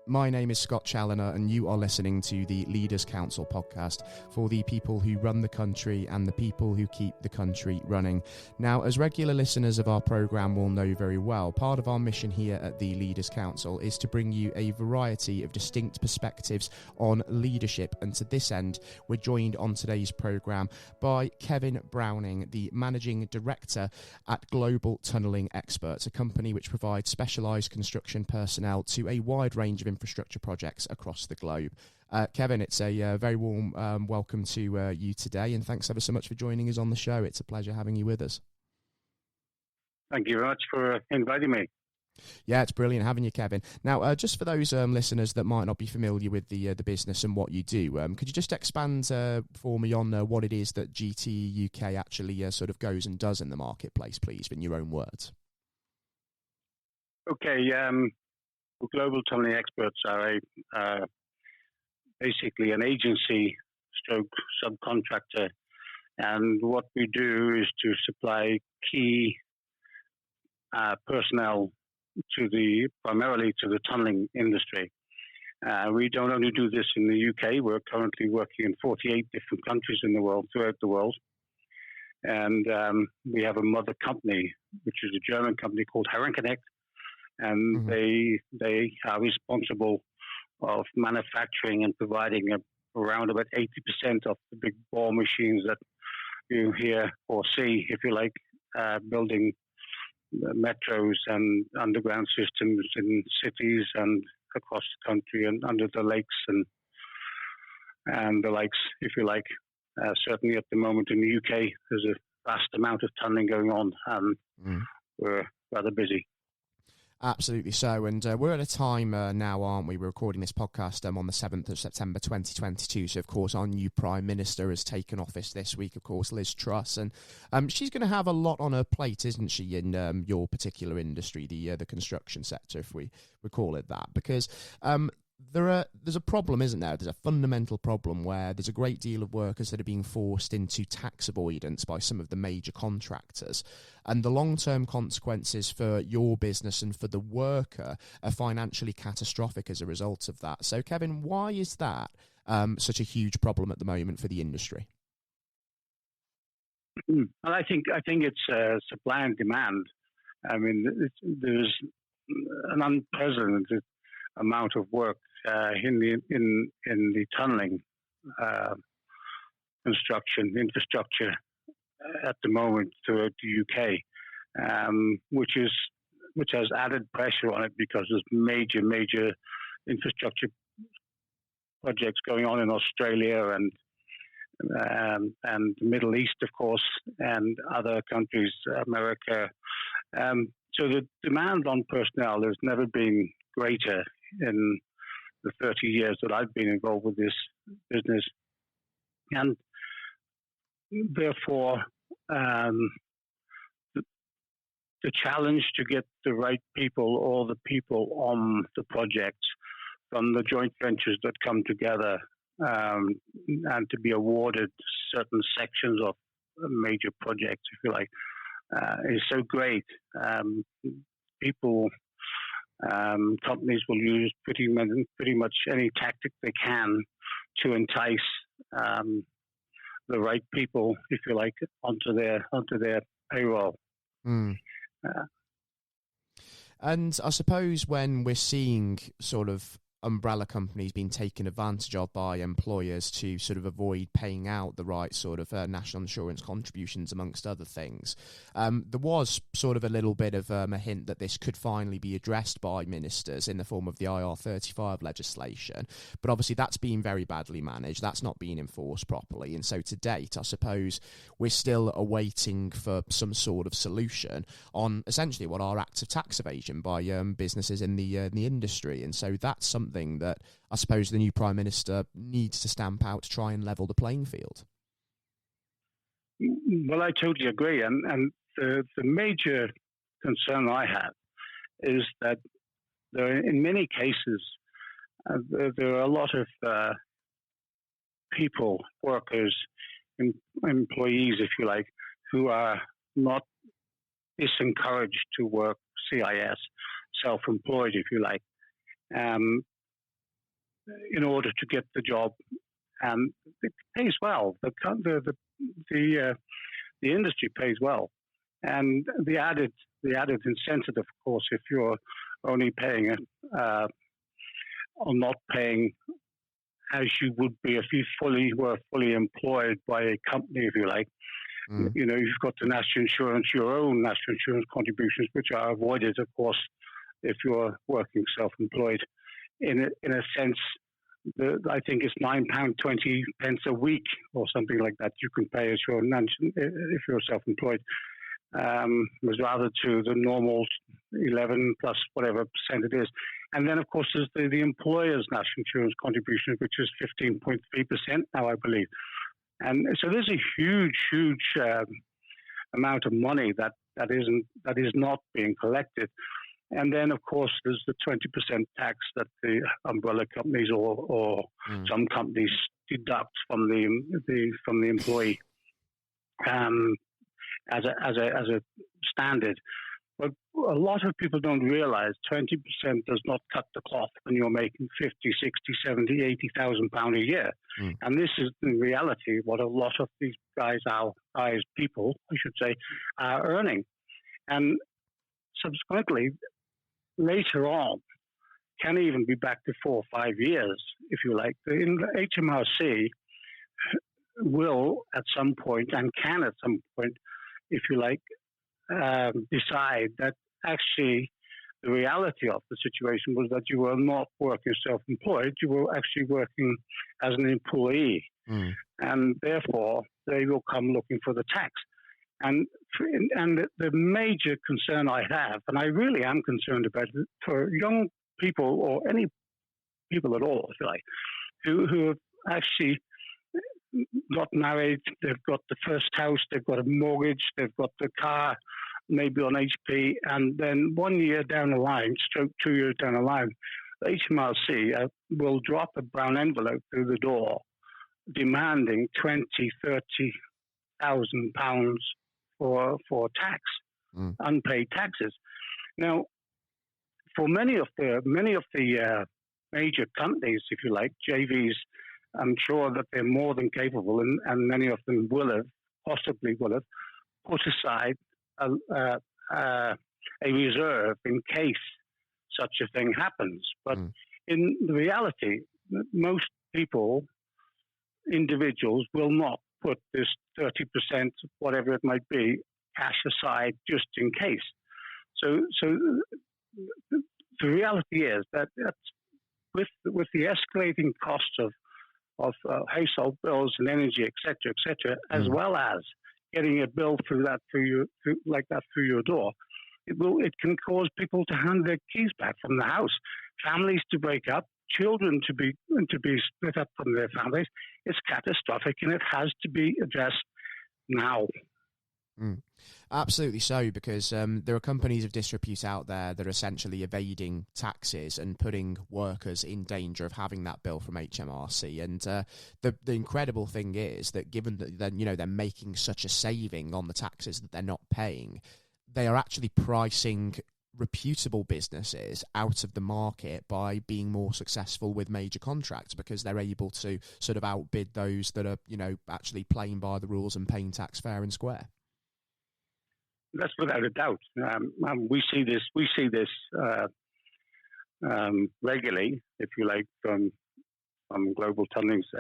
My name is Scott Challoner, and you are listening to the Leaders Council podcast for the people who run the country and the people who keep the country running. Now, as regular listeners of our programme will know very well, part of our mission here at the Leaders Council is to bring you a variety of distinct perspectives on leadership. And to this end, we're joined on today's programme by Kevin Browning, the Managing Director at Global Tunnelling Experts, a company which provides specialised construction personnel to a wide range of infrastructure projects across the globe. Kevin, it's a very warm welcome to you today, and thanks ever so much for joining us on the show. It's a pleasure having you with us. Thank you very much for inviting me. Yeah, it's brilliant having you, Kevin. Now, just for those listeners that might not be familiar with the business and what you do, could you just expand for me on what it is that GT UK actually sort of goes and does in the marketplace, please, in your own words? Okay, Global Tunnelling Experts are basically an agency stroke subcontractor, and what we do is to supply key personnel primarily to the tunneling industry. We don't only do this in the UK. We're currently working in 48 different countries in the world, throughout the world, and we have a mother company, which is a German company called Herrenknecht. And they are responsible of manufacturing and providing around about 80% of the big bore machines that you hear or see, if you like, building metros and underground systems in cities and across the country and under the lakes and the likes, if you like. Certainly at the moment in the UK, there's a vast amount of tunneling going on, and we're rather busy. Absolutely so, and we're at a time now, aren't we? We're recording this podcast on the 7th of September 2022, so of course our new Prime Minister has taken office this week, of course, Liz Truss, and she's going to have a lot on her plate, isn't she, in your particular industry, the construction sector, if we call it that, because there's a problem, isn't there? There's a fundamental problem where there's a great deal of workers that are being forced into tax avoidance by some of the major contractors, and the long-term consequences for your business and for the worker are financially catastrophic as a result of that. So, Kevin, why is that such a huge problem at the moment for the industry? Well, I think it's supply and demand. I mean, there's an unprecedented amount of work in the tunneling construction infrastructure at the moment throughout the UK, which has added pressure on it because there's major infrastructure projects going on in Australia and the Middle East, of course, and other countries, America. So the demand on personnel has never been greater in the 30 years that I've been involved with this business. And therefore, the challenge to get the right people or the people on the projects from the joint ventures that come together and to be awarded certain sections of major projects, if you like, is so great. Companies will use pretty much any tactic they can to entice the right people, if you like, onto their payroll. And I suppose when we're seeing sort of umbrella companies being taken advantage of by employers to sort of avoid paying out the right sort of national insurance contributions, amongst other things. There was sort of a little bit of a hint that this could finally be addressed by ministers in the form of the IR35 legislation, but obviously that's been very badly managed. That's not being enforced properly, and so to date, I suppose we're still awaiting for some sort of solution on essentially what are acts of tax evasion by businesses in the industry, and so that's something that I suppose the new Prime Minister needs to stamp out to try and level the playing field. Well, I totally agree. And the major concern I have is that in many cases, there are a lot of people, workers, employees, if you like, who are not disencouraged to work CIS, self-employed, if you like. in order to get the job, and it pays well. The industry pays well, and the added incentive, of course, if you're only paying or not paying as you would be if you were fully employed by a company, if you like. You know, you've got the national insurance, your own national insurance contributions, which are avoided, of course, if you're working self-employed. In a sense, I think it's £9.20 a week or something like that you can pay as if you're self-employed, as rather to the normal 11 plus whatever percent it is. And then, of course, there's the employer's national insurance contribution, which is 15.3% now, I believe. And so there's a huge amount of money that is not being collected. And then, of course, there's the 20% tax that the umbrella companies or some companies deduct from the employee as a standard. But a lot of people don't realize 20% does not cut the cloth when you're making 50, 60, 70, 80,000 pounds a year. And this is in reality what a lot of these people, I should say, are earning. And subsequently, later on, can even be back to 4 or 5 years, if you like. The HMRC will at some point, and can at some point, if you like, decide that actually the reality of the situation was that you were not working self-employed, you were actually working as an employee. And therefore, they will come looking for the tax. And the major concern I have, and I really am concerned about it, for young people or any people at all, if you like, who have actually got married, they've got the first house, they've got a mortgage, they've got the car, maybe on HP, and then 1 year down the line, stroke 2 years down the line, the HMRC will drop a brown envelope through the door demanding 20, 30,000 pounds for tax, unpaid taxes. Now, for many of the major companies, if you like, JVs, I'm sure that they're more than capable, and many of them possibly will have, put aside a reserve in case such a thing happens. But in reality, most people, individuals, will not put this 30%, whatever it might be, cash aside just in case. So the reality is that with the escalating costs of household bills and energy, etc., as well as getting a bill through your door, it can cause people to hand their keys back from the house, families to break up, children to be split up from their families. It's catastrophic, and it has to be addressed now. Absolutely so, because there are companies of disrepute out there that are essentially evading taxes and putting workers in danger of having that bill from HMRC. And the incredible thing is that given that they're making such a saving on the taxes that they're not paying, they are actually pricing reputable businesses out of the market by being more successful with major contracts, because they're able to sort of outbid those that are actually playing by the rules and paying tax fair and square. That's without a doubt. We see this regularly, if you like, from global tunneling's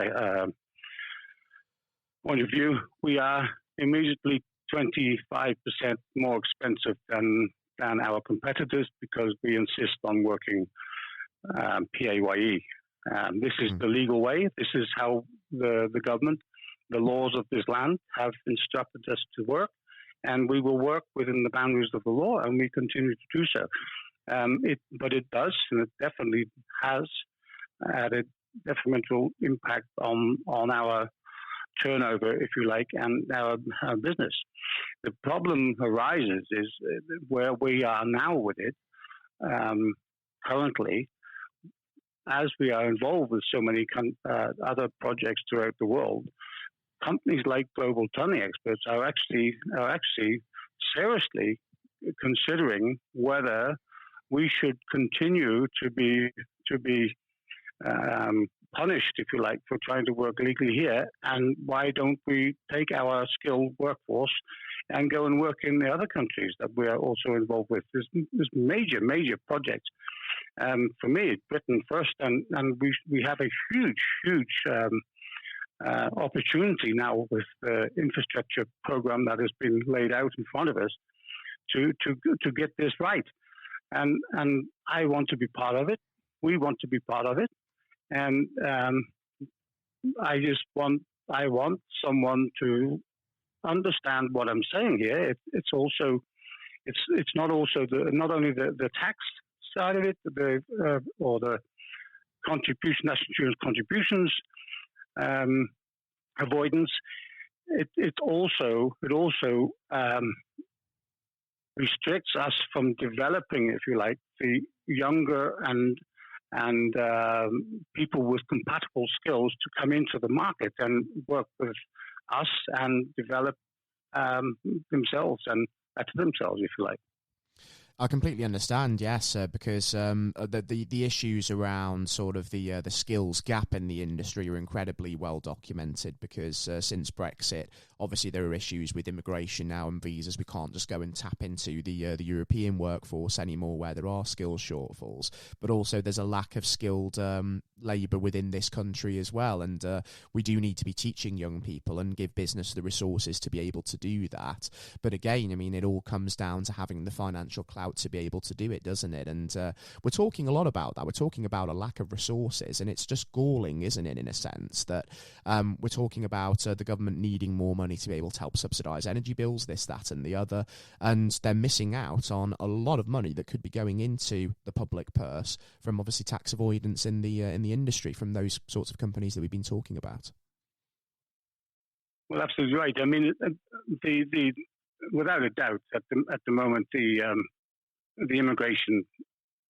point of view. We are immediately 25% more expensive than our competitors because we insist on working PAYE. This is the legal way. This is how the government, the laws of this land have instructed us to work. And we will work within the boundaries of the law, and we continue to do so. But it does, and it definitely has had a detrimental impact on our turnover, if you like, and our business. The problem arises is where we are now with it currently, as we are involved with so many other projects throughout the world. Companies like Global Tunneling Experts are actually seriously considering whether we should continue to be punished, if you like, for trying to work legally here. And why don't we take our skilled workforce and go and work in the other countries that we are also involved with? There's major projects. For me, Britain first, and we have a huge opportunity now with the infrastructure program that has been laid out in front of us to get this right. And I want to be part of it. We want to be part of it. And I want someone to understand what I'm saying here. It's not only the tax side of it, or the national insurance contributions avoidance. It also restricts us from developing, if you like, the younger and people with compatible skills to come into the market and work with us and develop themselves and better themselves, if you like. I completely understand, yes, because the issues around sort of the skills gap in the industry are incredibly well documented, because since Brexit, obviously there are issues with immigration now and visas. We can't just go and tap into the European workforce anymore where there are skills shortfalls, but also there's a lack of skilled labour within this country as well, and we do need to be teaching young people and give business the resources to be able to do that. But again, I mean, it all comes down to having the financial clout to be able to do it, doesn't it? And we're talking a lot about that. We're talking about a lack of resources, and it's just galling, isn't it, in a sense, that we're talking about the government needing more money to be able to help subsidise energy bills, this, that and the other, and they're missing out on a lot of money that could be going into the public purse from obviously tax avoidance in the industry from those sorts of companies that we've been talking about. Well, absolutely right. I mean, the without a doubt, at the moment, the immigration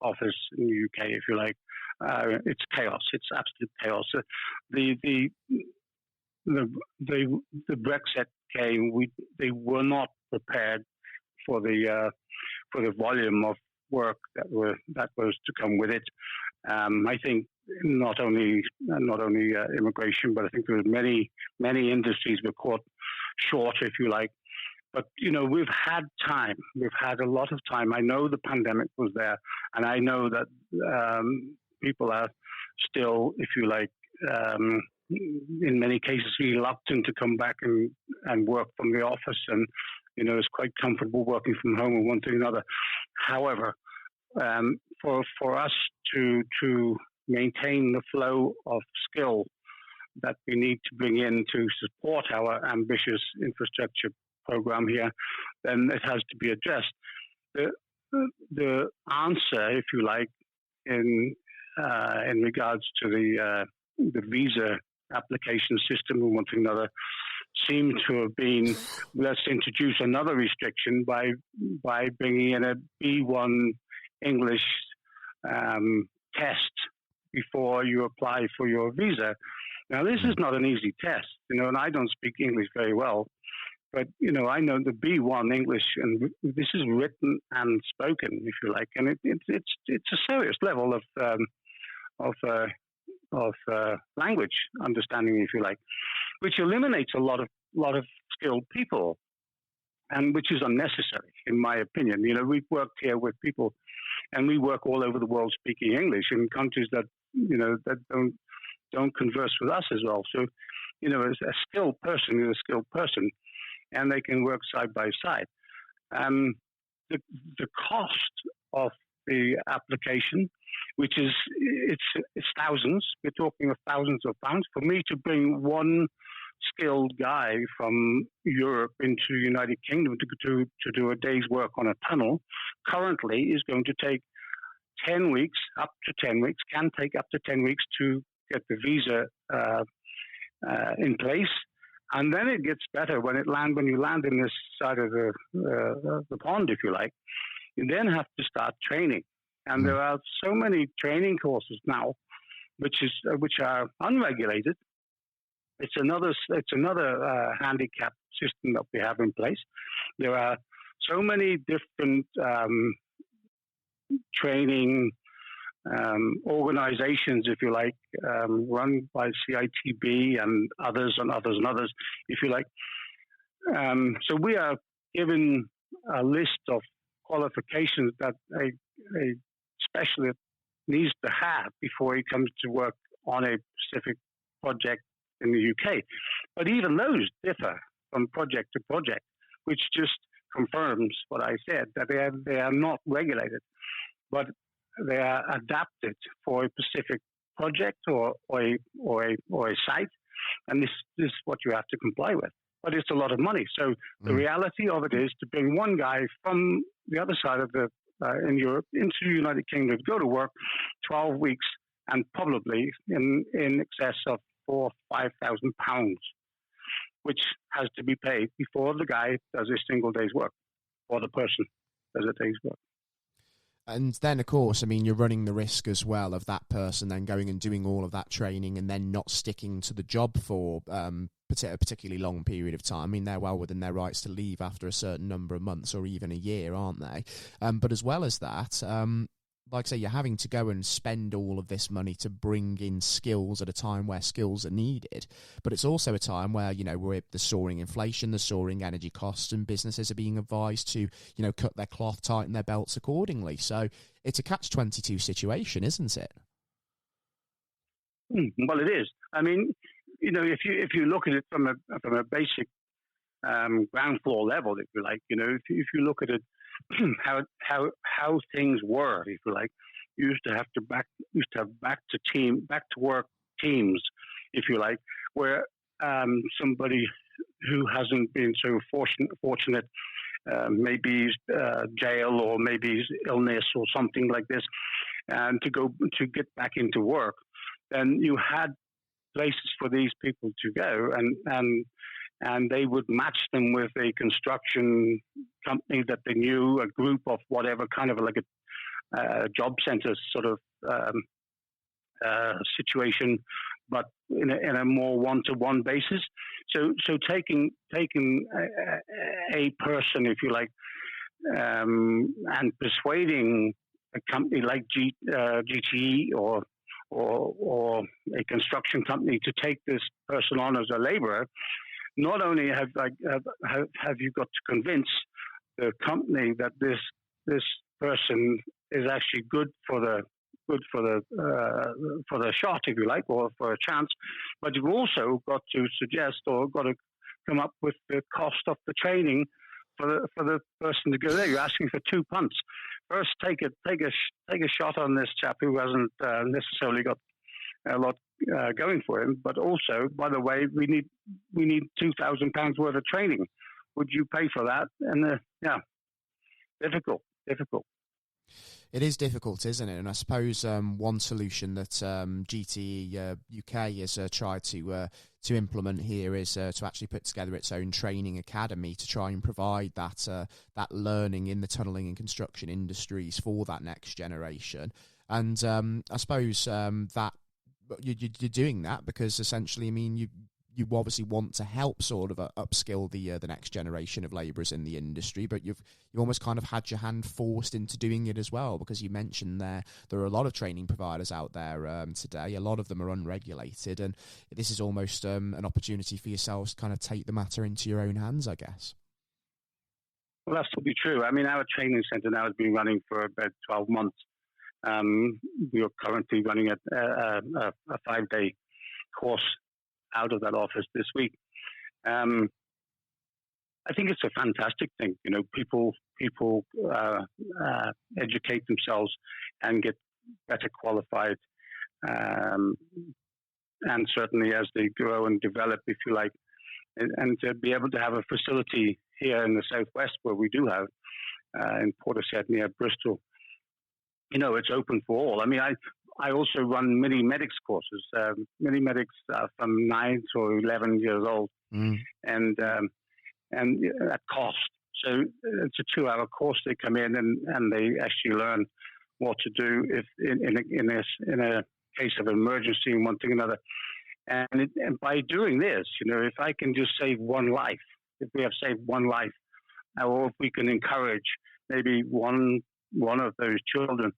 office in the UK, if you like, it's chaos. It's absolute chaos. The Brexit came. They were not prepared for the volume of work that was to come with it. I think not only immigration, but I think there were many industries were caught short, if you like. But, we've had time. We've had a lot of time. I know the pandemic was there, and I know that people are still, if you like, in many cases reluctant to come back and work from the office, and, it's quite comfortable working from home and one thing or another. However, for us to maintain the flow of skill that we need to bring in to support our ambitious infrastructure program here, then it has to be addressed. The answer, if you like, in regards to the visa application system and one thing or another, seemed to have been, let's introduce another restriction by bringing in a B1 English test before you apply for your visa. Now, this is not an easy test, and I don't speak English very well. But, I know the B1 English, and this is written and spoken, if you like, and it's a serious level of language understanding, if you like, which eliminates a lot of skilled people, and which is unnecessary, in my opinion. We've worked here with people, and we work all over the world speaking English in countries that that don't converse with us as well. So, a skilled person is a skilled person, and they can work side by side. The cost of the application, which is it's thousands. We're talking of thousands of pounds for me to bring one skilled guy from Europe into the United Kingdom to do a day's work on a tunnel. Currently, is going to take 10 weeks, up to 10 weeks, can take up to 10 weeks to get the visa in place. And then it gets better when you land in this side of the pond, if you like. You then have to start training, and there are so many training courses now, which are unregulated. It's another handicap system that we have in place. There are so many different training organizations, if you like, run by CITB and others, if you like. So we are given a list of qualifications that a specialist needs to have before he comes to work on a specific project in the UK. But even those differ from project to project, which just confirms what I said, that they are not regulated, but they are adapted for a specific project or a site, and this is what you have to comply with. But it's a lot of money. So the reality of it is to bring one guy from the other side of the in Europe into the United Kingdom, go to work 12 weeks, and probably in excess of £4,000 or £5,000, which has to be paid before the guy does a single day's work, or the person does a day's work. And then, of course, I mean, you're running the risk as well of that person then going and doing all of that training and then not sticking to the job for a particularly long period of time. I mean, they're well within their rights to leave after a certain number of months or even a year, aren't they? But as well as that, like I say, you're having to go and spend all of this money to bring in skills at a time where skills are needed. But it's also a time where, you know, we're the soaring inflation, the soaring energy costs, and businesses are being advised to, you know, cut their cloth, tighten their belts accordingly. So it's a catch-22 situation, isn't it? Well, it is. I mean, you know, if you look at it from a basic ground floor level, if you like, you know, if you look at it, how things were, if you like, you used to have back to work teams, if you like, where somebody who hasn't been so fortunate, maybe jail or maybe illness or something like this, and to get back into work, then you had places for these people to go, and they would match them with a construction company that they knew, a group of whatever, kind of like a job center sort of situation, but in a more one-to-one basis. So taking a person, if you like, and persuading a company like GTE or a construction company to take this person on as a laborer, not only have you got to convince the company that this person is actually good for the shot, if you like, or for a chance, but you've also got to suggest or got to come up with the cost of the training for the person to go there. You're asking for two punts. First, take a shot on this chap who hasn't necessarily got a lot going for him, but also, by the way, we need £2,000 worth of training. Would you pay for that? And difficult. It is difficult, isn't it? And I suppose one solution that GTE UK has tried to implement here is to actually put together its own training academy to try and provide that learning in the tunnelling and construction industries for that next generation. And I suppose that you're doing that because essentially, I mean, you obviously want to help sort of upskill the next generation of labourers in the industry, but you've almost kind of had your hand forced into doing it as well, because you mentioned there are a lot of training providers out there today. A lot of them are unregulated, and this is almost an opportunity for yourselves to kind of take the matter into your own hands, I guess. Well, that's totally true. I mean, our training centre now has been running for about 12 months. We are currently running a 5-day course out of that office this week. I think it's a fantastic thing. You know, people educate themselves and get better qualified, and certainly as they grow and develop, if you like, and to be able to have a facility here in the southwest where we do have in Portishead near Bristol. You know, it's open for all. I mean, I also run mini medics courses, mini medics from 9 to 11 years old, and at cost. So it's a 2-hour course. They come in and they actually learn what to do if in a case of emergency and one thing or another. And by doing this, you know, if I can just save one life, if we have saved one life, or if we can encourage maybe one of those children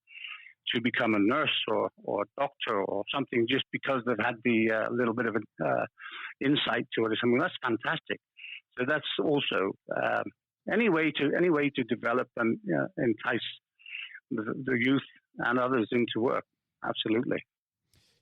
to become a nurse or a doctor or something just because they've had the little bit of an insight to it or something. That's fantastic. So that's also any way to develop and entice the youth and others into work. Absolutely.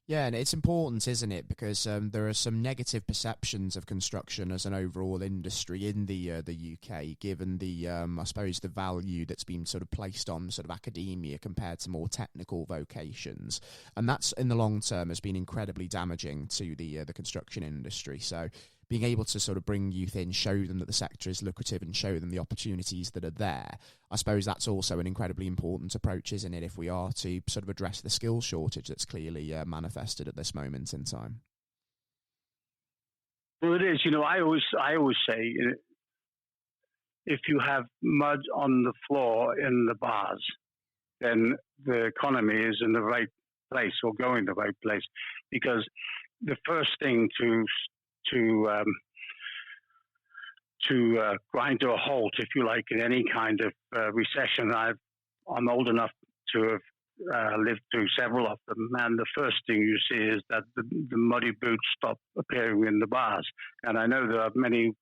Yeah, and it's important, isn't it? Because there are some negative perceptions of construction as an overall industry in the UK, given the I suppose the value that's been sort of placed on sort of academia compared to more technical vocations, and that's in the long term has been incredibly damaging to the construction industry. So being able to sort of bring youth in, show them that the sector is lucrative and show them the opportunities that are there, I suppose that's also an incredibly important approach, isn't it, if we are to sort of address the skills shortage that's clearly manifested at this moment in time? Well, it is. I always say, if you have mud on the floor in the bars, then the economy is in the right place or going the right place. Because the first thing to grind to a halt, if you like, in any kind of recession. I'm old enough to have lived through several of them, and the first thing you see is that the muddy boots stop appearing in the bars. And I know there are many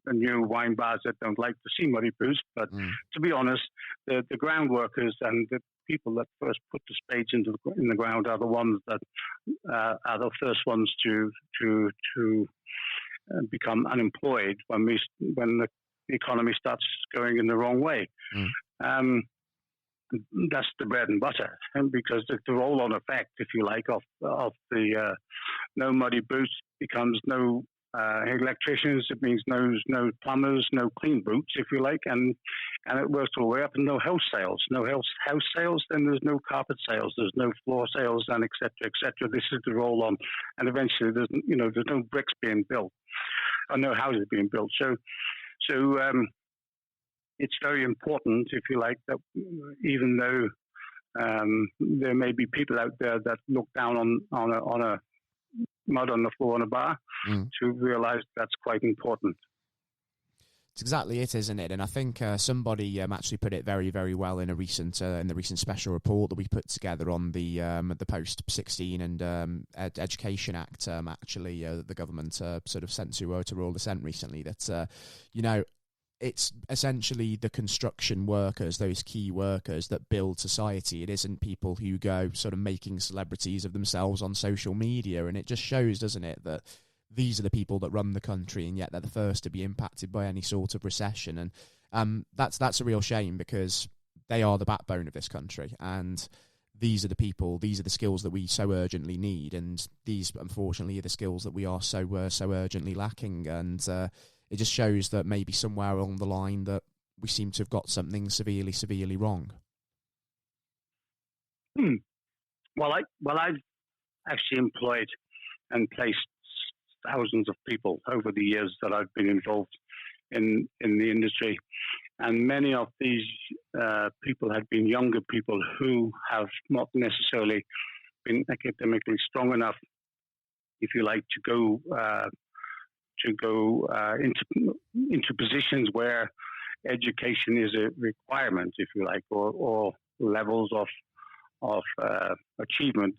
new wine bars that don't like to see muddy boots, but to be honest, the ground workers and the people that first put the spades in the ground are the ones that are the first ones to become unemployed when the economy starts going in the wrong way. That's the bread and butter, and because the roll-on effect, if you like, of the no muddy boots becomes no electricians. It means no plumbers, no clean boots, if you like, and it works all the way up. And no house sales, then there's no carpet sales, there's no floor sales, and etc. This is the roll-on, and eventually there's no bricks being built, or no houses being built. So it's very important, if you like, that even though there may be people out there that look down on a mud on the floor in a bar, to realise that's quite important. It's exactly it, isn't it? And I think somebody actually put it very, very well in the recent special report that we put together on the post 16 and Education Act. The government sort of sent to Royal Assent recently. That it's essentially the construction workers, those key workers that build society. It isn't people who go sort of making celebrities of themselves on social media. And it just shows, doesn't it, that these are the people that run the country, and yet they're the first to be impacted by any sort of recession. And that's a real shame, because they are the backbone of this country. And these are the people, these are the skills that we so urgently need. And these, unfortunately, are the skills that we are so urgently lacking. And it just shows that maybe somewhere along the line that we seem to have got something severely wrong. Well, I've actually employed and placed thousands of people over the years that I've been involved in the industry, and many of these people have been younger people who have not necessarily been academically strong enough, if you like, to go into positions where education is a requirement, if you like, or levels of achievement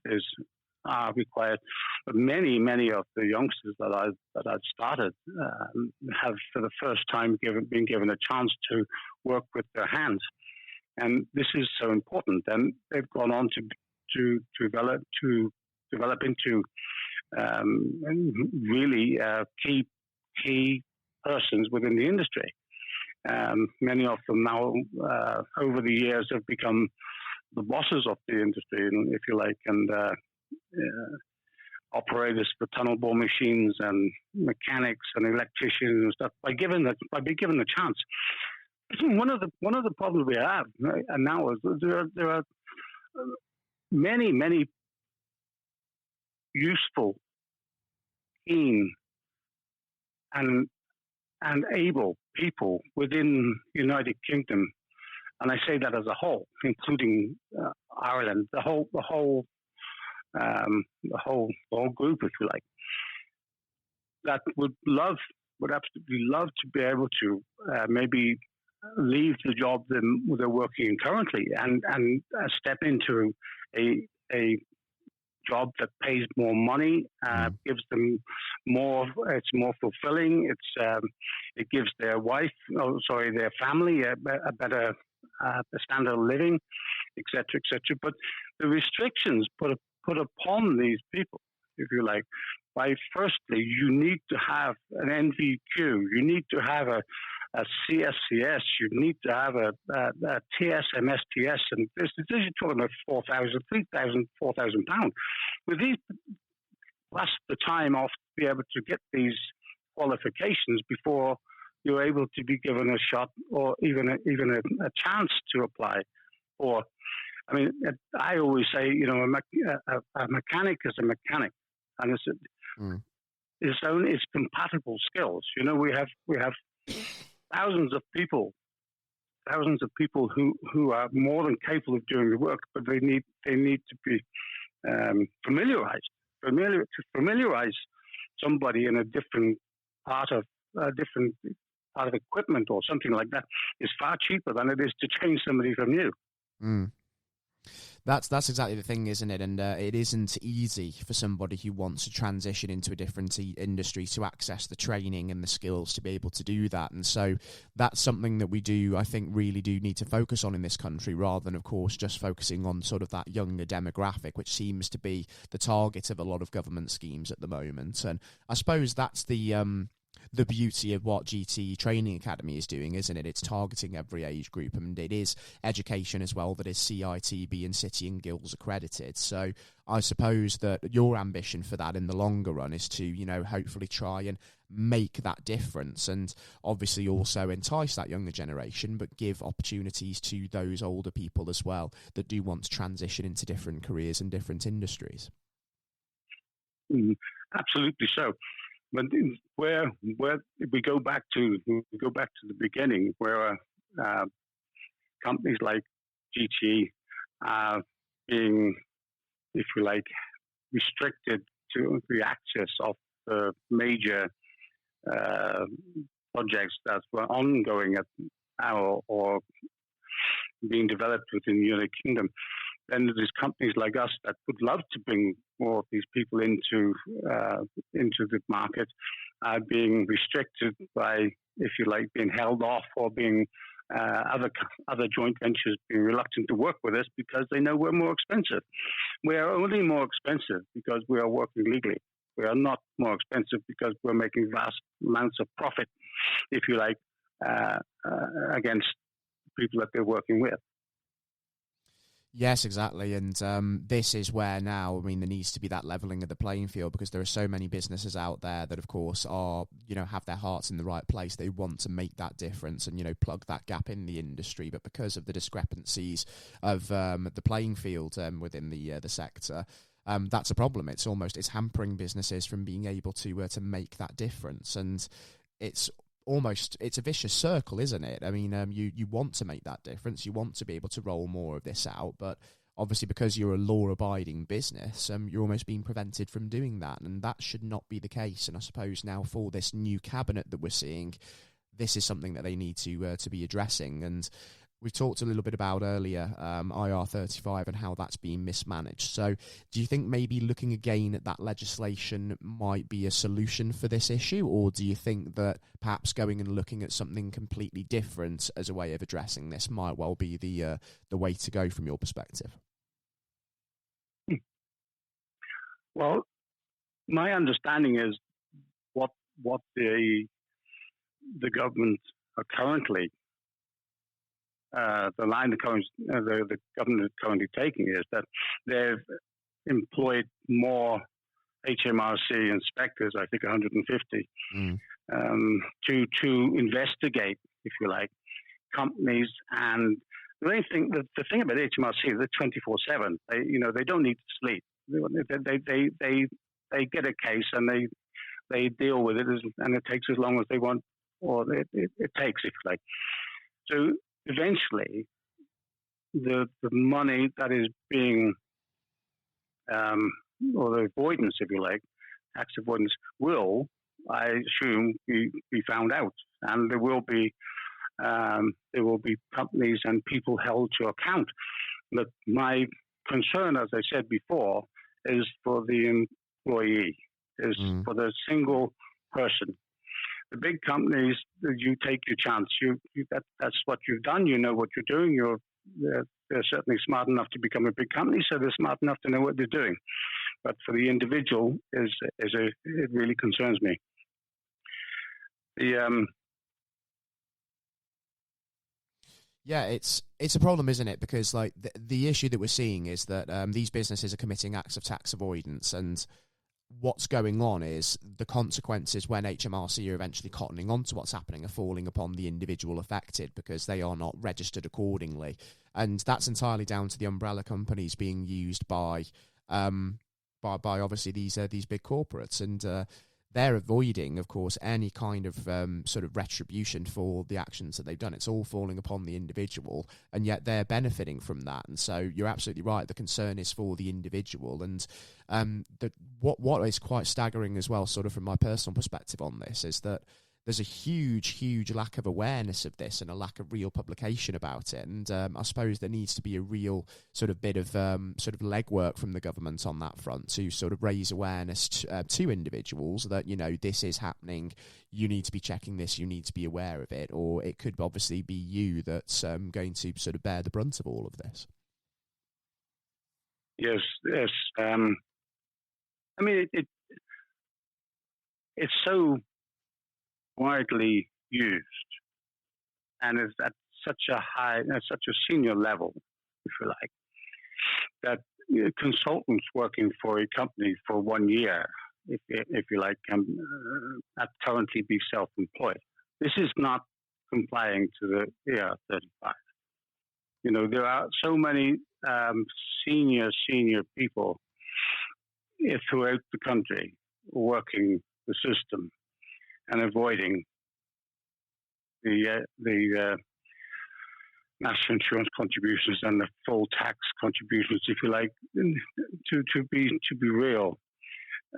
are required. But many of the youngsters that I've started have, for the first time, been given a chance to work with their hands, and this is so important. And they've gone on to develop into really key persons within the industry. Many of them now, over the years, have become the bosses of the industry, if you like, and operators for tunnel bore machines and mechanics and electricians and stuff by being given the chance. One of the problems we have now is there are many useful, keen, and able people within the United Kingdom, and I say that as a whole, including Ireland, the whole group, if you like, that would absolutely love to be able to maybe leave the job they're working in currently and step into a job that pays more money, gives them more. It's more fulfilling. It gives their their family a better standard of living, etc., etc. But the restrictions put upon these people, if you like, by firstly you need to have an NVQ, you need to have a CSCS, you need to have a TSMSTS, and this you're talking about 4,000, 3,000, 4,000 pounds. With these, plus the time off to be able to get these qualifications before you're able to be given a shot or even a chance to apply. Or, I mean, I always say, a mechanic is a mechanic, and it's compatible skills. We have thousands of people who are more than capable of doing the work, but they need to be familiarized. To familiarize somebody in a different part of equipment or something like that is far cheaper than it is to train somebody from new. That's exactly the thing, isn't it? And it isn't easy for somebody who wants to transition into a different industry to access the training and the skills to be able to do that. And so that's something that we do, I think, really do need to focus on in this country, rather than, of course, just focusing on sort of that younger demographic, which seems to be the target of a lot of government schemes at the moment. And I suppose that's the beauty of what GT Training Academy is doing, isn't it? It's targeting every age group, and it is education as well that is CITB and City and Guilds accredited. So I suppose that your ambition for that in the longer run is to, hopefully try and make that difference, and obviously also entice that younger generation, but give opportunities to those older people as well that do want to transition into different careers and different industries. Absolutely so. But where we go back to the beginning, where companies like GTE are being, if you like, restricted to the access of the major projects that were ongoing at or being developed within the United Kingdom, then there's companies like us that would love to bring more of these people into the market, being restricted by, if you like, being held off, or being other joint ventures being reluctant to work with us because they know we're more expensive. We are only more expensive because we are working legally. We are not more expensive because we're making vast amounts of profit, if you like, against people that they're working with. Yes, exactly. And this is where now, there needs to be that levelling of the playing field, because there are so many businesses out there that, of course, are, have their hearts in the right place. They want to make that difference and, plug that gap in the industry. But because of the discrepancies of the playing field within the sector, that's a problem. It's hampering businesses from being able to make that difference. And it's a vicious circle, isn't it? You want to make that difference. You want to be able to roll more of this out, but obviously because you're a law-abiding business, you're almost being prevented from doing that, and that should not be the case. And I suppose now for this new cabinet that we're seeing, this is something that they need to be addressing. And we talked a little bit about earlier IR35 and how that's being mismanaged. So do you think maybe looking again at that legislation might be a solution for this issue, or do you think that perhaps going and looking at something completely different as a way of addressing this might well be the way to go from your perspective? Well, my understanding is what the government are currently the line the government is currently taking is that they've employed more HMRC inspectors, I think 150, to investigate, if you like, companies. And the thing about HMRC is they're 24/7. They don't need to sleep. They get a case and they deal with it, and it takes as long as they want, or it takes, if you like. So eventually, the money that is being, or the avoidance, if you like, tax avoidance, will, I assume, be found out, and there will be There will be companies and people held to account. But my concern, as I said before, is for the employee, is for the single person. The big companies, you take your chance. That's what you've done. You know what you're doing. They're certainly smart enough to become a big company, so they're smart enough to know what they're doing. But for the individual, it really concerns me. Yeah, it's a problem, isn't it? Because like the issue that we're seeing is that these businesses are committing acts of tax avoidance, and what's going on is the consequences when HMRC are eventually cottoning on to what's happening are falling upon the individual affected because they are not registered accordingly, and that's entirely down to the umbrella companies being used by obviously these big corporates, and they're avoiding, of course, any kind of sort of retribution for the actions that they've done. It's all falling upon the individual, and yet they're benefiting from that. And so you're absolutely right. The concern is for the individual. And what is quite staggering as well, sort of from my personal perspective on this, is that there's a huge lack of awareness of this and a lack of real publication about it. And I suppose there needs to be a real sort of bit of sort of legwork from the government on that front to sort of raise awareness to individuals that, you know, this is happening. You need to be checking this. You need to be aware of it. Or it could obviously be you that's going to sort of bear the brunt of all of this. Yes. I mean, it's so widely used, and it's at such a senior level, if you like, that consultants working for a company for 1 year, if you like, can currently be self-employed. This is not complying to the ER35. You know, there are so many senior people throughout the country working the system and avoiding the national insurance contributions and the full tax contributions, if you like, to be real.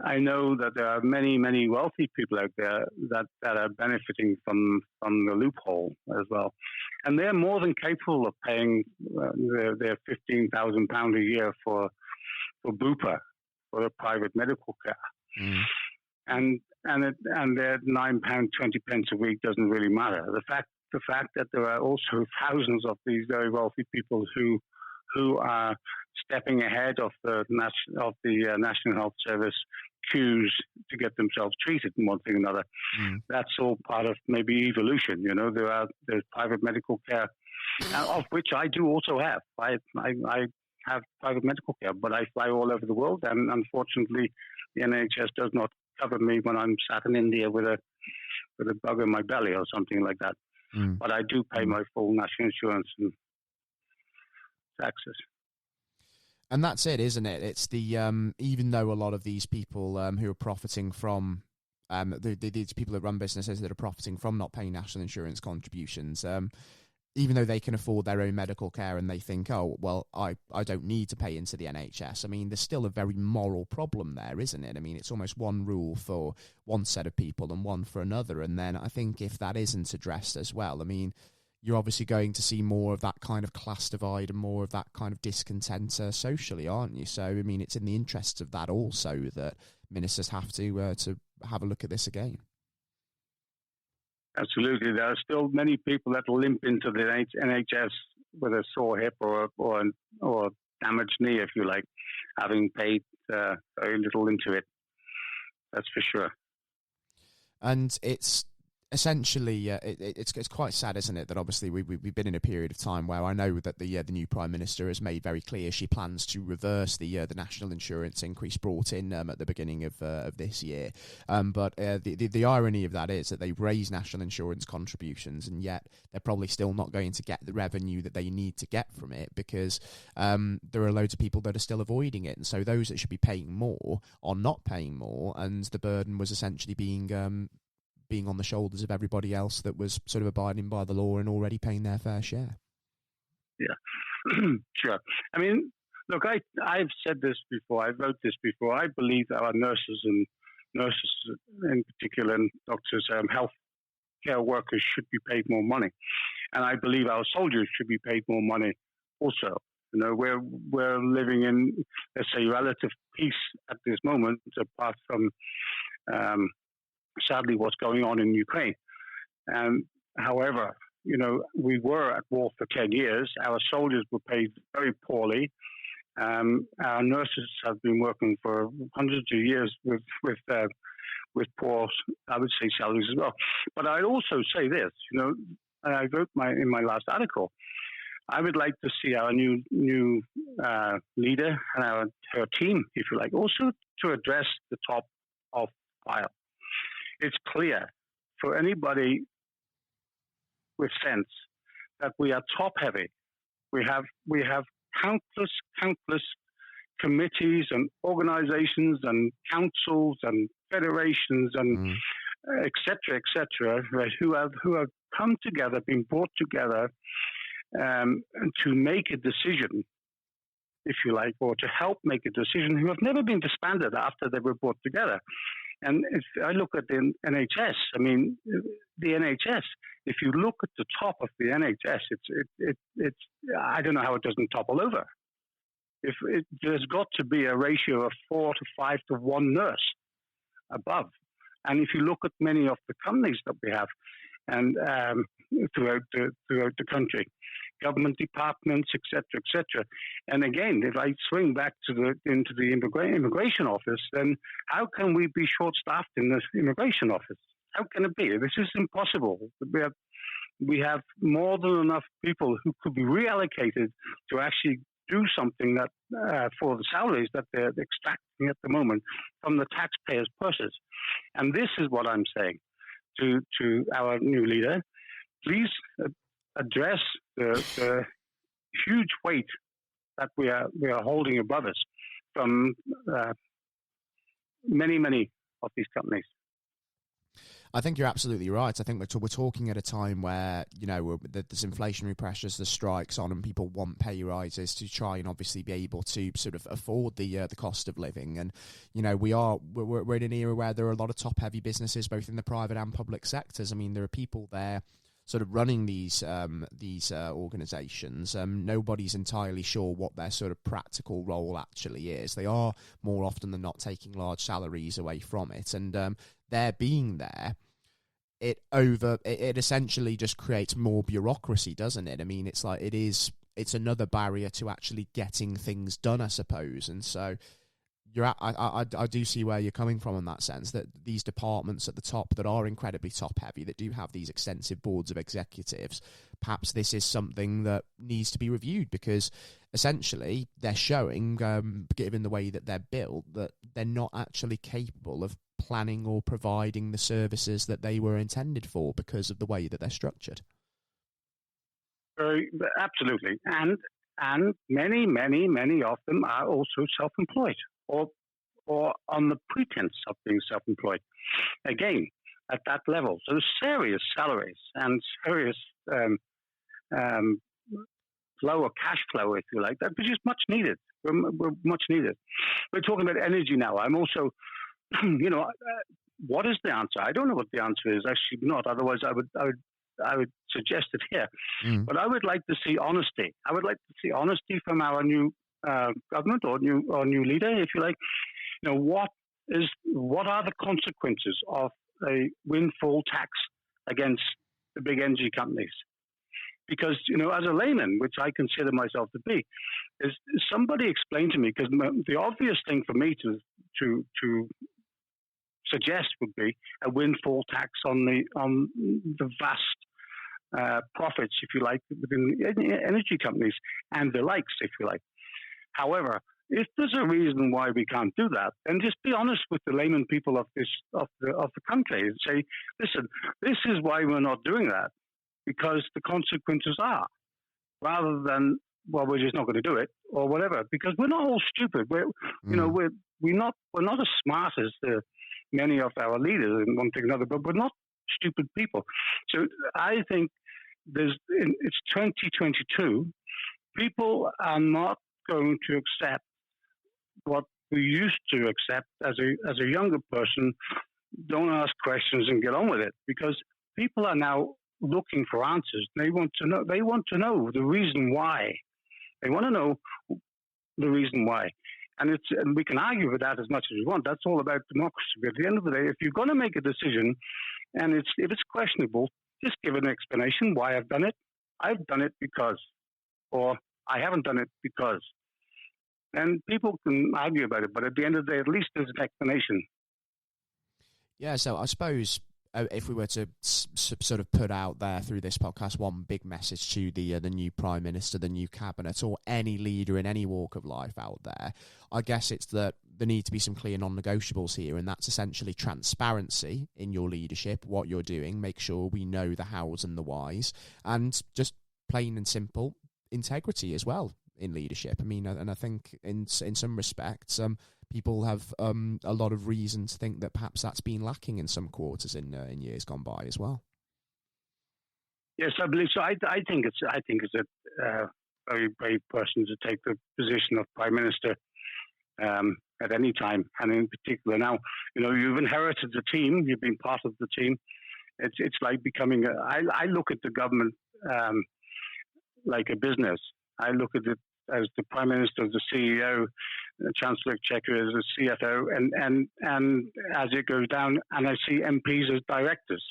I know that there are many wealthy people out there that are benefiting from the loophole as well, and they're more than capable of paying their £15,000 a year for Bupa, for their private medical care. And their £9.20 a week doesn't really matter. The fact that there are also thousands of these very wealthy people who are stepping ahead of the National Health Service queues to get themselves treated in one thing or another. That's all part of maybe evolution. You know, there's private medical care, of which I do also have. I have private medical care, but I fly all over the world, and unfortunately, the NHS does not cover me when I'm sat in India with a bug in my belly or something like that. But I do pay my full national insurance and taxes. And that's it, isn't it? It's the even though a lot of these people who are profiting from these people that run businesses that are profiting from not paying national insurance contributions, even though they can afford their own medical care and they think, oh, well, I don't need to pay into the NHS. I mean, there's still a very moral problem there, isn't it? I mean, it's almost one rule for one set of people and one for another. And then I think if that isn't addressed as well, I mean, you're obviously going to see more of that kind of class divide and more of that kind of discontent socially, aren't you? So, I mean, it's in the interests of that also that ministers have to have a look at this again. Absolutely. There are still many people that limp into the NHS with a sore hip or damaged knee, if you like, having paid very little into it. That's for sure. And it's essentially, it's quite sad, isn't it, that obviously we've been in a period of time where I know that the new Prime Minister has made very clear she plans to reverse the national insurance increase brought in at the beginning of this year. But the irony of that is that they've raised national insurance contributions, and yet they're probably still not going to get the revenue that they need to get from it because there are loads of people that are still avoiding it. And so those that should be paying more are not paying more, and the burden was essentially being on the shoulders of everybody else that was sort of abiding by the law and already paying their fair share. Yeah, sure. I mean, look, I've said this before. I wrote this before. I believe our nurses in particular, and doctors, health care workers should be paid more money. And I believe our soldiers should be paid more money also. We're living in, let's say, relative peace at this moment, apart from sadly what's going on in Ukraine. However, we were at war for 10 years. Our soldiers were paid very poorly. Our nurses have been working for hundreds of years with poor, I would say, salaries as well. But I'd also say this, I wrote in my last article, I would like to see our new leader and her team, if you like, also to address the top of file. It's clear for anybody with sense that we are top heavy. We have countless committees and organizations and councils and federations and et cetera, right, who have come together, been brought together to make a decision, if you like, or to help make a decision, who have never been disbanded after they were brought together. And if I look at the NHS, the NHS, if you look at the top of the NHS, it's I don't know how it doesn't topple over. There's got to be a ratio of 4 to 5 to 1 nurse above. And if you look at many of the companies that we have, and throughout the country, government departments, etc. And again, if I swing back into the immigration office, then how can we be short-staffed in the immigration office? How can it be? This is impossible. We have more than enough people who could be reallocated to actually do something that for the salaries that they're extracting at the moment from the taxpayers' purses. And this is what I'm saying to our new leader. Please address the huge weight that we are holding above us from many of these companies. I think you're absolutely right. I think we're talking at a time where, there's inflationary pressures, the strikes on, and people want pay rises to try and obviously be able to sort of afford the cost of living. And, we're in an era where there are a lot of top-heavy businesses, both in the private and public sectors. There are people there sort of running these organisations. Nobody's entirely sure what their sort of practical role actually is. They are more often than not taking large salaries away from it, and their being there, it essentially just creates more bureaucracy, doesn't it? It's another barrier to actually getting things done, I suppose. And so I do see where you're coming from in that sense, that these departments at the top that are incredibly top heavy, that do have these extensive boards of executives, perhaps this is something that needs to be reviewed, because essentially they're showing, given the way that they're built, that they're not actually capable of planning or providing the services that they were intended for because of the way that they're structured. Absolutely. And many of them are also self-employed or on the pretense of being self-employed. Again, at that level. So serious salaries and serious flow of cash flow, if you like, that which is much needed. We're much needed. We're talking about energy now. I'm also, what is the answer? I don't know what the answer is. Actually, not. Otherwise, I would suggest it here. But I would like to see honesty. I would like to see honesty from our new government or new leader, if you like. What are the consequences of a windfall tax against the big energy companies? Because as a layman, which I consider myself to be, is somebody explain to me, because the obvious thing for me to suggest would be a windfall tax on the vast profits, if you like, within energy companies and the likes, if you like. However, if there's a reason why we can't do that, then just be honest with the layman people of the country and say, listen, this is why we're not doing that, because the consequences are, rather than, well, we're just not going to do it or whatever, because we're not all stupid. We're not as smart as many of our leaders in one thing or another, but we're not stupid people. So I think it's 2022. People are not going to accept what we used to accept as a younger person. Don't ask questions and get on with it, because people are now looking for answers. They want to know. They want to know the reason why. They want to know the reason why. And we can argue with that as much as we want. That's all about democracy. But at the end of the day, if you're going to make a decision, and if it's questionable, just give an explanation why I've done it. I've done it because, or I haven't done it because. And people can argue about it, but at the end of the day, at least there's an explanation. Yeah, so I suppose if we were to sort of put out there through this podcast one big message to the new Prime Minister, the new cabinet, or any leader in any walk of life out there, I guess it's that there need to be some clear non-negotiables here, and that's essentially transparency in your leadership, what you're doing, make sure we know the hows and the whys, and just plain and simple integrity as well in leadership. I mean, and I think in some respects, people have a lot of reason to think that perhaps that's been lacking in some quarters in years gone by as well. Yes, I believe so. I think it's a very brave person to take the position of Prime Minister at any time, and in particular now. You've inherited the team. You've been part of the team. It's like becoming. I look at the government like a business. I look at it as the Prime Minister, the CEO, the Chancellor Exchequer as the CFO, and as it goes down, and I see MPs as directors,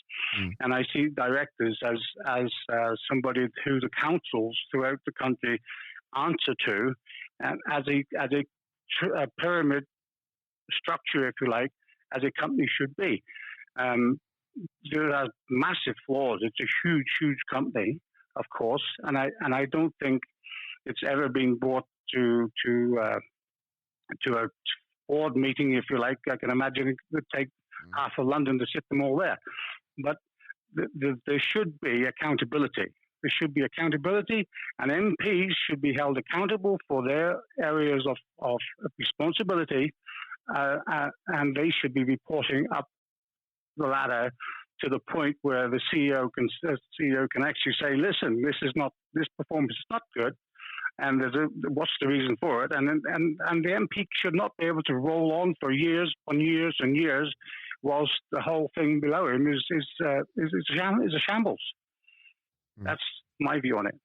and I see directors as somebody who the councils throughout the country answer to, and as a pyramid structure, if you like, as a company should be. There are massive flaws. It's a huge, huge company, of course, and I don't think it's ever been brought to a board meeting, if you like. I can imagine it would take half of London to sit them all there. But there should be accountability. There should be accountability, and MPs should be held accountable for their areas of responsibility, and they should be reporting up the ladder to the point where the CEO can actually say, "Listen, this performance is not good, and what's the reason for it?" And the MP should not be able to roll on for years and years, whilst the whole thing below him is a shambles. That's my view on it.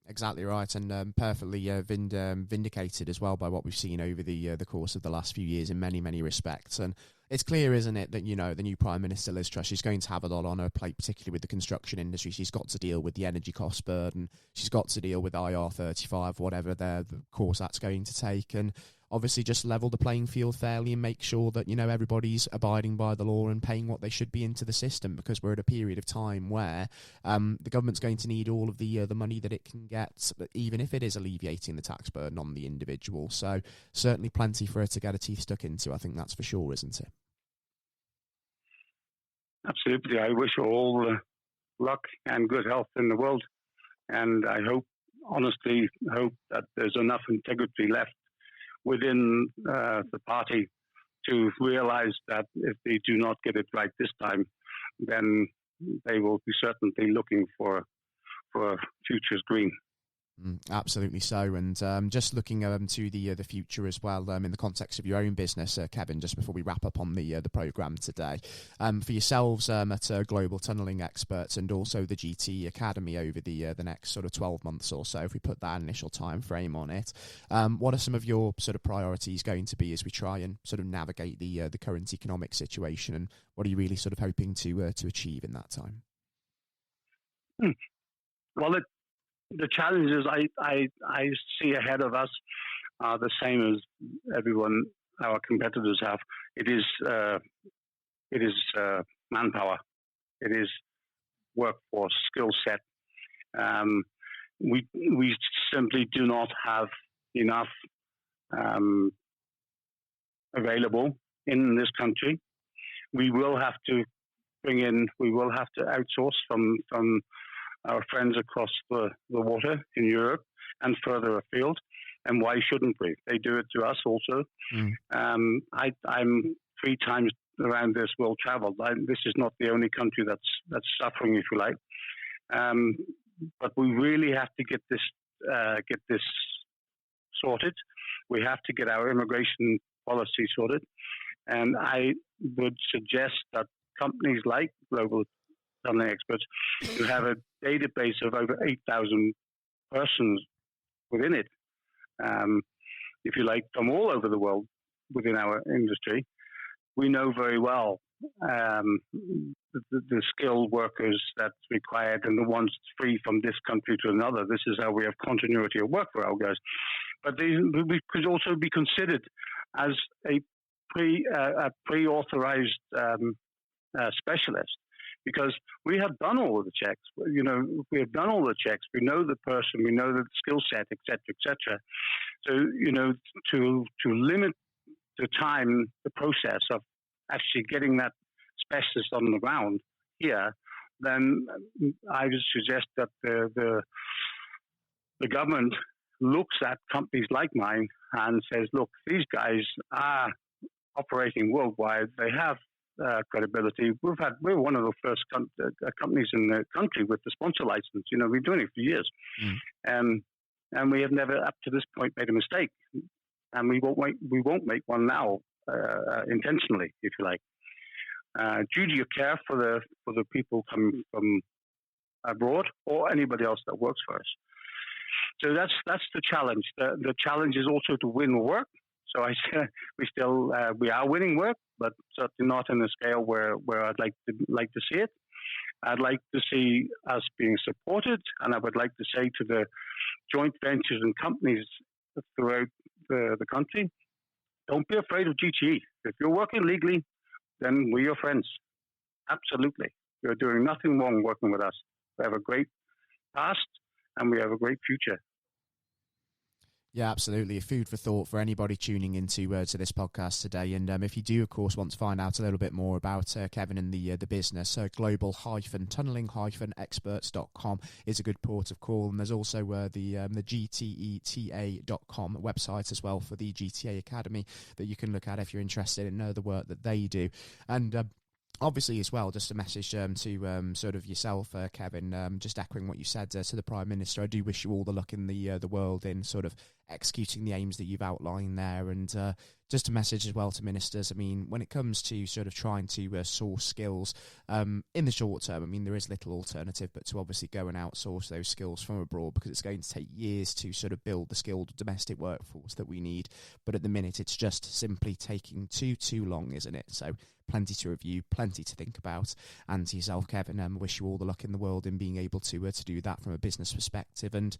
Exactly right, and perfectly vindicated as well by what we've seen over the course of the last few years in many, many respects. And it's clear, isn't it, that the new Prime Minister Liz Truss, she's going to have a lot on her plate, particularly with the construction industry. She's got to deal with the energy cost burden. She's got to deal with IR35, whatever the course that's going to take, and obviously just level the playing field fairly and make sure that everybody's abiding by the law and paying what they should be into the system, because we're at a period of time where the government's going to need all of the money that it can get, even if it is alleviating the tax burden on the individual. So certainly plenty for her to get her teeth stuck into. I think that's for sure, isn't it? Absolutely. I wish her all the luck and good health in the world, and I honestly hope that there's enough integrity left within the party to realize that if they do not get it right this time, then they will be certainly looking for futures green. Absolutely so, and just looking to the future as well, in the context of your own business, Kevin, just before we wrap up on the programme today, for yourselves at Global Tunnelling Experts and also the GT Academy over the next sort of 12 months or so, if we put that initial time frame on it, what are some of your sort of priorities going to be as we try and sort of navigate the current economic situation, and what are you really sort of hoping to achieve in that time? Well, the challenges I see ahead of us are the same as everyone, our competitors have. It is manpower. It is workforce, skill set. We simply do not have enough available in this country. We will have to outsource from our friends across the water in Europe and further afield. And why shouldn't we? They do it to us also. I'm 3 times around this world traveled. This is not the only country that's suffering, if you like. But we really have to get this sorted. We have to get our immigration policy sorted. And I would suggest that companies like Global tunneling experts, to have a database of over 8,000 persons within it, if you like, from all over the world within our industry. We know very well the skilled workers that's required and the ones free from this country to another. This is how we have continuity of work for our guys. But we could also be considered as a pre-authorized specialist, because we have done all of the checks. We have done all the checks. We know the person, we know the skill set, etc., etc. So, to limit the time, the process of actually getting that specialist on the ground here, then I would suggest that the government looks at companies like mine and says, look, these guys are operating worldwide. They have credibility. We're one of the first companies in the country with the sponsor license. We've been doing it for years, and we have never up to this point made a mistake, and we won't make one now intentionally, if you like. Duty of care for the people coming from abroad or anybody else that works for us. So that's the challenge. The challenge is also to win work. So we are winning work, but certainly not in a scale where I'd like to see it. I'd like to see us being supported, and I would like to say to the joint ventures and companies throughout the country, don't be afraid of GTE. If you're working legally, then we're your friends. Absolutely. You're doing nothing wrong working with us. We have a great past and we have a great future. Yeah, absolutely. A food for thought for anybody tuning into to this podcast today. And if you do, of course, want to find out a little bit more about Kevin and the business, global-tunneling-experts.com is a good port of call. And there's also the gteta.com website as well for the GTA Academy that you can look at if you're interested in the work that they do. And obviously, as well, just a message to sort of yourself, Kevin, just echoing what you said to the Prime Minister. I do wish you all the luck in the world in sort of executing the aims that you've outlined there. And just a message as well to ministers. I mean, when it comes to sort of trying to source skills in the short term, I mean, there is little alternative but to obviously go and outsource those skills from abroad, because it's going to take years to sort of build the skilled domestic workforce that we need. But at the minute, it's just simply taking too long, isn't it? So plenty to review, plenty to think about. And to yourself, Kevin, wish you all the luck in the world in being able to do that from a business perspective. And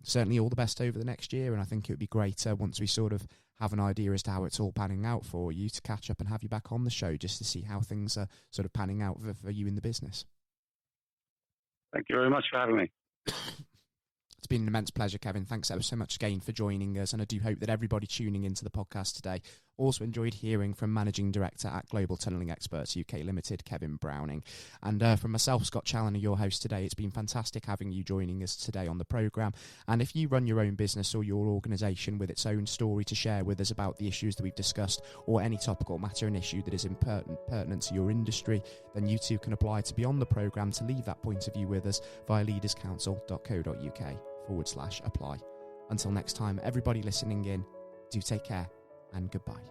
certainly all the best over the next year. And I think it would be great once we sort of have an idea as to how it's all panning out for you, to catch up and have you back on the show just to see how things are sort of panning out for you in the business. Thank you very much for having me. It's been an immense pleasure, Kevin. Thanks ever so much again for joining us. And I do hope that everybody tuning into the podcast today also enjoyed hearing from Managing Director at Global Tunnelling Experts UK Limited, Kevin Browning. And from myself, Scott Challoner, your host today, it's been fantastic having you joining us today on the programme. And if you run your own business or your organisation with its own story to share with us about the issues that we've discussed, or any topical matter and issue that is pertinent to your industry, then you too can apply to be on the programme to leave that point of view with us via leaderscouncil.co.uk/apply. Until next time, everybody listening in, do take care and goodbye.